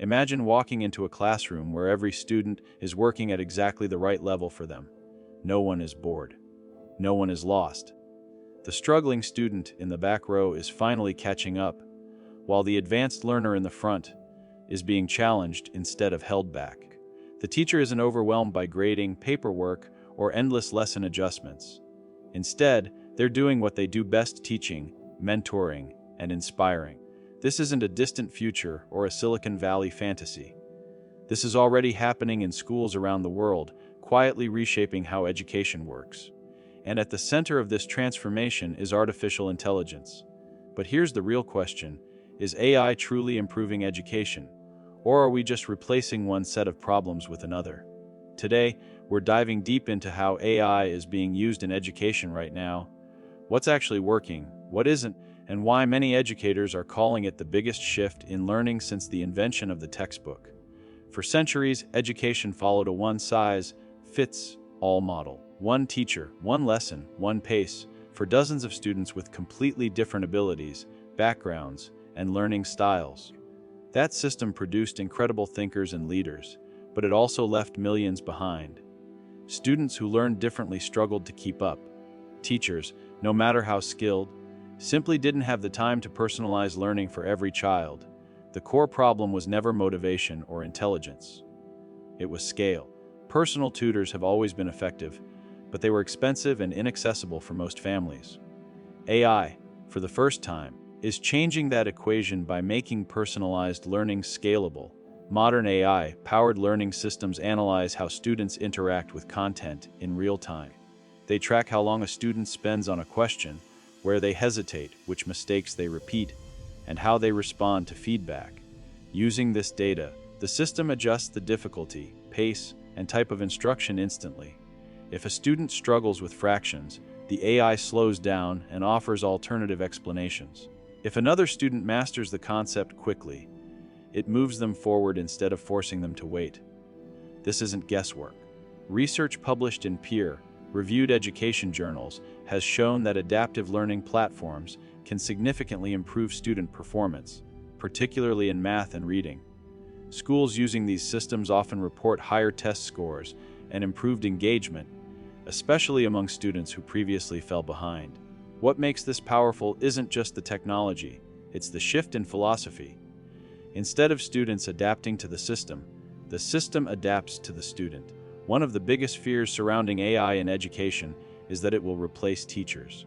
Imagine walking into a classroom where every student is working at exactly the right level for them. No one is bored. No one is lost. The struggling student in the back row is finally catching up, while the advanced learner in the front is being challenged instead of held back. The teacher isn't overwhelmed by grading, paperwork, or endless lesson adjustments. Instead, they're doing what they do best: teaching, mentoring, and inspiring. This isn't a distant future or a Silicon Valley fantasy. This is already happening in schools around the world, quietly reshaping how education works. And at the center of this transformation is artificial intelligence. But here's the real question: is AI truly improving education? Or are we just replacing one set of problems with another? Today, we're diving deep into how AI is being used in education right now, what's actually working, what isn't, and why many educators are calling it the biggest shift in learning since the invention of the textbook. For centuries, education followed a one-size-fits-all model. One teacher, one lesson, one pace, for dozens of students with completely different abilities, backgrounds, and learning styles. That system produced incredible thinkers and leaders, but it also left millions behind. Students who learned differently struggled to keep up. Teachers, no matter how skilled, simply didn't have the time to personalize learning for every child. The core problem was never motivation or intelligence. It was scale. Personal tutors have always been effective, but they were expensive and inaccessible for most families. AI, for the first time, is changing that equation by making personalized learning scalable. Modern AI-powered learning systems analyze how students interact with content in real time. They track how long a student spends on a question, where they hesitate, which mistakes they repeat, and how they respond to feedback. Using this data, the system adjusts the difficulty, pace, and type of instruction instantly. If a student struggles with fractions, the AI slows down and offers alternative explanations. If another student masters the concept quickly, it moves them forward instead of forcing them to wait. This isn't guesswork. Research published in peer-reviewed education journals has shown that adaptive learning platforms can significantly improve student performance, particularly in math and reading. Schools using these systems often report higher test scores and improved engagement, especially among students who previously fell behind. What makes this powerful isn't just the technology, it's the shift in philosophy. Instead of students adapting to the system adapts to the student. One of the biggest fears surrounding AI in education is that it will replace teachers.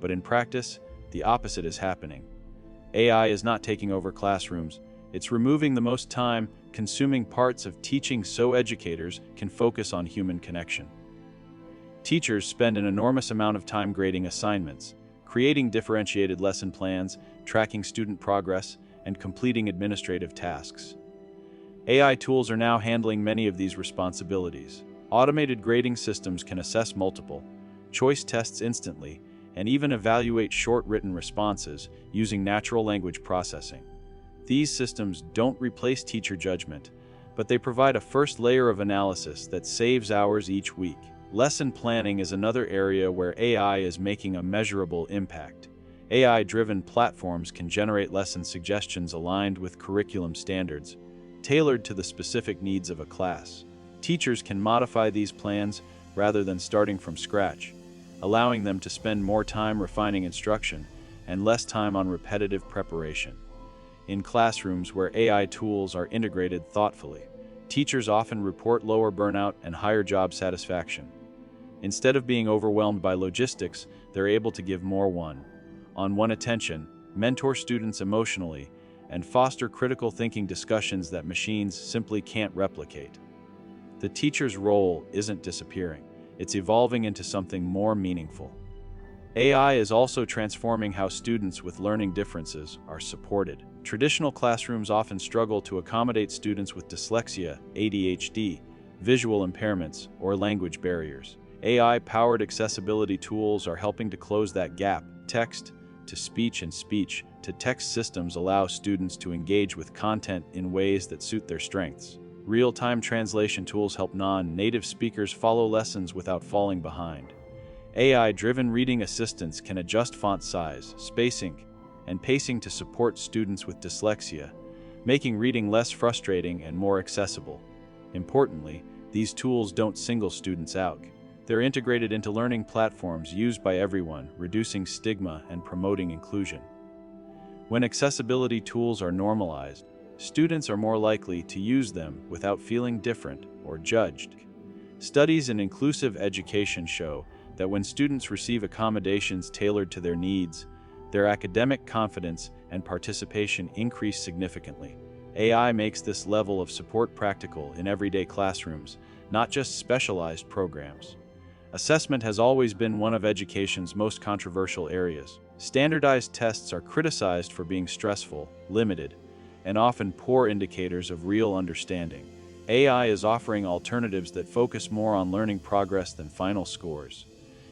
But in practice, the opposite is happening. AI is not taking over classrooms, it's removing the most time-consuming parts of teaching so educators can focus on human connection. Teachers spend an enormous amount of time grading assignments, creating differentiated lesson plans, tracking student progress, and completing administrative tasks. AI tools are now handling many of these responsibilities. Automated grading systems can assess multiple choice tests instantly and even evaluate short written responses using natural language processing. These systems don't replace teacher judgment, but they provide a first layer of analysis that saves hours each week. Lesson planning is another area where AI is making a measurable impact. AI-driven platforms can generate lesson suggestions aligned with curriculum standards, tailored to the specific needs of a class. Teachers can modify these plans rather than starting from scratch, allowing them to spend more time refining instruction and less time on repetitive preparation. In classrooms where AI tools are integrated thoughtfully, teachers often report lower burnout and higher job satisfaction. Instead of being overwhelmed by logistics, they're able to give more one-on-one attention, mentor students emotionally, and foster critical thinking discussions that machines simply can't replicate. The teacher's role isn't disappearing, it's evolving into something more meaningful. AI is also transforming how students with learning differences are supported. Traditional classrooms often struggle to accommodate students with dyslexia, ADHD, visual impairments, or language barriers. AI-powered accessibility tools are helping to close that gap. Text-to-speech and speech-to-text systems allow students to engage with content in ways that suit their strengths. Real-time translation tools help non-native speakers follow lessons without falling behind. AI-driven reading assistants can adjust font size, spacing, and pacing to support students with dyslexia, making reading less frustrating and more accessible. Importantly, these tools don't single students out. They're integrated into learning platforms used by everyone, reducing stigma and promoting inclusion. When accessibility tools are normalized, students are more likely to use them without feeling different or judged. Studies in inclusive education show that when students receive accommodations tailored to their needs, their academic confidence and participation increase significantly. AI makes this level of support practical in everyday classrooms, not just specialized programs. Assessment has always been one of education's most controversial areas. Standardized tests are criticized for being stressful, limited, and often poor indicators of real understanding. AI is offering alternatives that focus more on learning progress than final scores.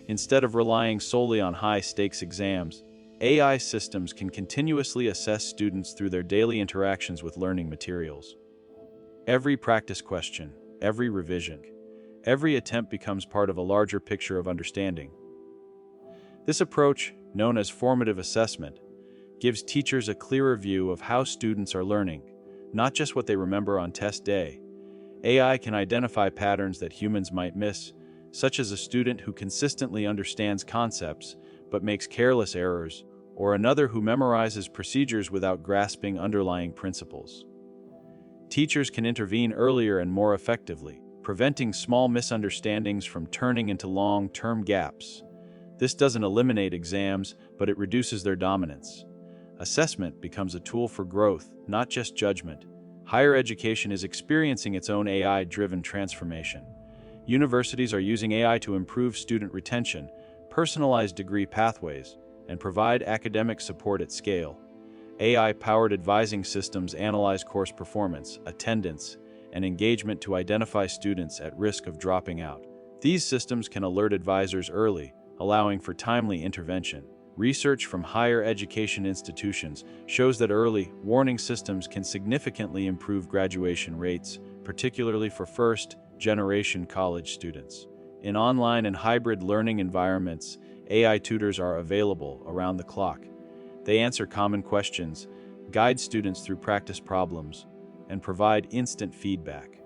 Instead of relying solely on high-stakes exams, AI systems can continuously assess students through their daily interactions with learning materials. Every practice question, every revision, every attempt becomes part of a larger picture of understanding. This approach, known as formative assessment, gives teachers a clearer view of how students are learning, not just what they remember on test day. AI can identify patterns that humans might miss, such as a student who consistently understands concepts but makes careless errors, or another who memorizes procedures without grasping underlying principles. Teachers can intervene earlier and more effectively, preventing small misunderstandings from turning into long-term gaps. This doesn't eliminate exams, but it reduces their dominance. Assessment becomes a tool for growth, not just judgment. Higher education is experiencing its own AI-driven transformation. Universities are using AI to improve student retention, personalize degree pathways, and provide academic support at scale. AI-powered advising systems analyze course performance, attendance, and engagement to identify students at risk of dropping out. These systems can alert advisors early, allowing for timely intervention. Research from higher education institutions shows that early warning systems can significantly improve graduation rates, particularly for first-generation college students. In online and hybrid learning environments, AI tutors are available around the clock. They answer common questions, guide students through practice problems, and provide instant feedback.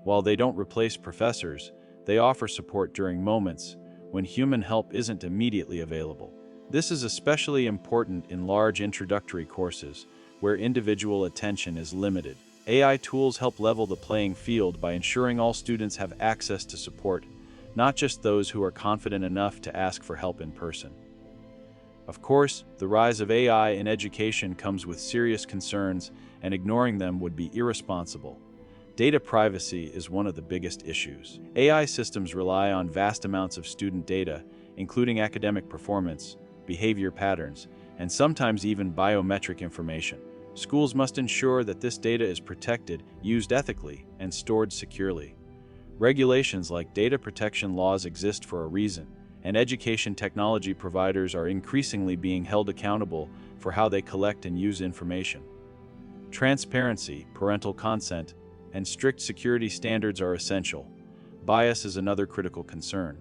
While they don't replace professors, they offer support during moments when human help isn't immediately available. This is especially important in large introductory courses, where individual attention is limited. AI tools help level the playing field by ensuring all students have access to support, not just those who are confident enough to ask for help in person. Of course, the rise of AI in education comes with serious concerns, and ignoring them would be irresponsible. Data privacy is one of the biggest issues. AI systems rely on vast amounts of student data, including academic performance, behavior patterns, and sometimes even biometric information. Schools must ensure that this data is protected, used ethically, and stored securely. Regulations like data protection laws exist for a reason, and education technology providers are increasingly being held accountable for how they collect and use information. Transparency, parental consent, and strict security standards are essential. Bias is another critical concern.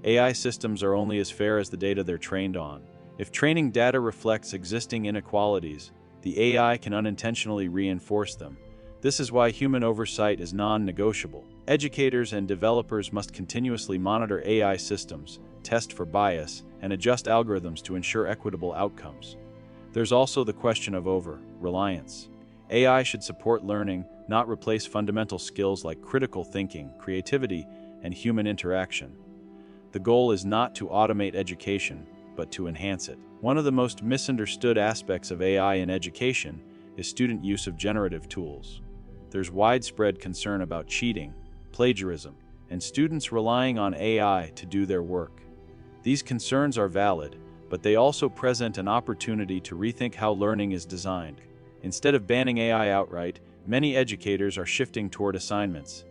AI systems are only as fair as the data they're trained on. If training data reflects existing inequalities, the AI can unintentionally reinforce them. This is why human oversight is non-negotiable. Educators and developers must continuously monitor AI systems, test for bias, and adjust algorithms to ensure equitable outcomes. There's also the question of over-reliance. AI should support learning, not replace fundamental skills like critical thinking, creativity, and human interaction. The goal is not to automate education, but to enhance it. One of the most misunderstood aspects of AI in education is student use of generative tools. There's widespread concern about cheating, plagiarism, and students relying on AI to do their work. These concerns are valid, but they also present an opportunity to rethink how learning is designed. Instead of banning AI outright, many educators are shifting toward assignments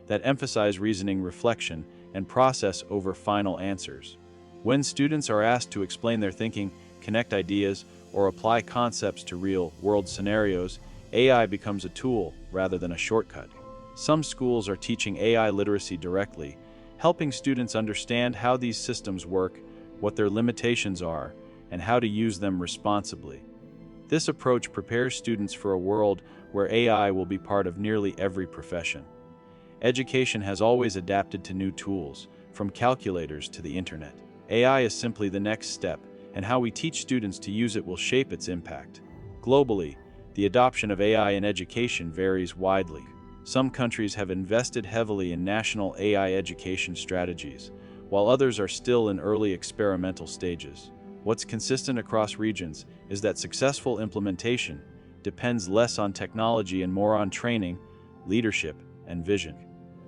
that emphasize reasoning, reflection, and process over final answers. When students are asked to explain their thinking, connect ideas, or apply concepts to real-world scenarios, AI becomes a tool rather than a shortcut. Some schools are teaching AI literacy directly, helping students understand how these systems work, what their limitations are, and how to use them responsibly. This approach prepares students for a world where AI will be part of nearly every profession. Education has always adapted to new tools, from calculators to the internet. AI is simply the next step, and how we teach students to use it will shape its impact. Globally, the adoption of AI in education varies widely. Some countries have invested heavily in national AI education strategies, while others are still in early experimental stages. What's consistent across regions is that successful implementation depends less on technology and more on training, leadership, and vision.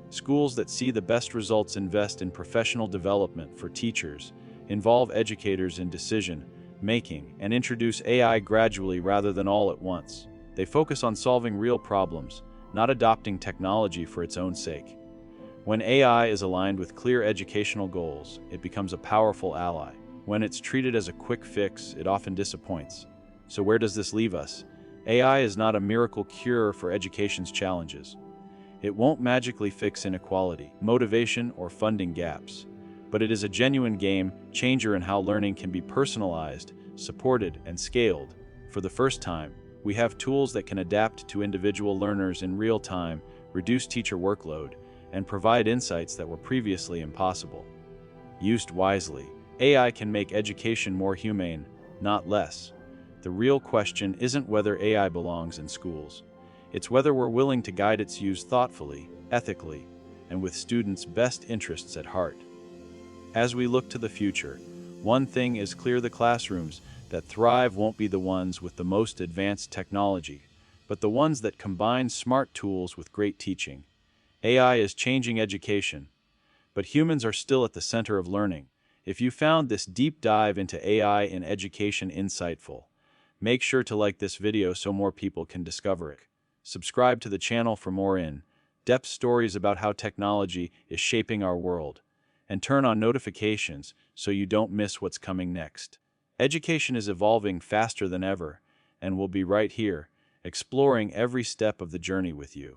Schools that see the best results invest in professional development for teachers, involve educators in decision making, and introduce AI gradually rather than all at once. They focus on solving real problems, not adopting technology for its own sake. When AI is aligned with clear educational goals, it becomes a powerful ally. When it's treated as a quick fix, it often disappoints. So where does this leave us? AI is not a miracle cure for education's challenges. It won't magically fix inequality, motivation, or funding gaps, but it is a genuine game changer in how learning can be personalized, supported, and scaled. For the first time, we have tools that can adapt to individual learners in real time, reduce teacher workload, and provide insights that were previously impossible. Used wisely, AI can make education more humane, not less. The real question isn't whether AI belongs in schools. It's whether we're willing to guide its use thoughtfully, ethically, and with students' best interests at heart. As we look to the future, one thing is clear: the classrooms that thrive won't be the ones with the most advanced technology, but the ones that combine smart tools with great teaching. AI is changing education, but humans are still at the center of learning. If you found this deep dive into AI in education insightful, make sure to like this video so more people can discover it. Subscribe to the channel for more in-depth stories about how technology is shaping our world, and turn on notifications so you don't miss what's coming next. Education is evolving faster than ever, and we'll be right here, exploring every step of the journey with you.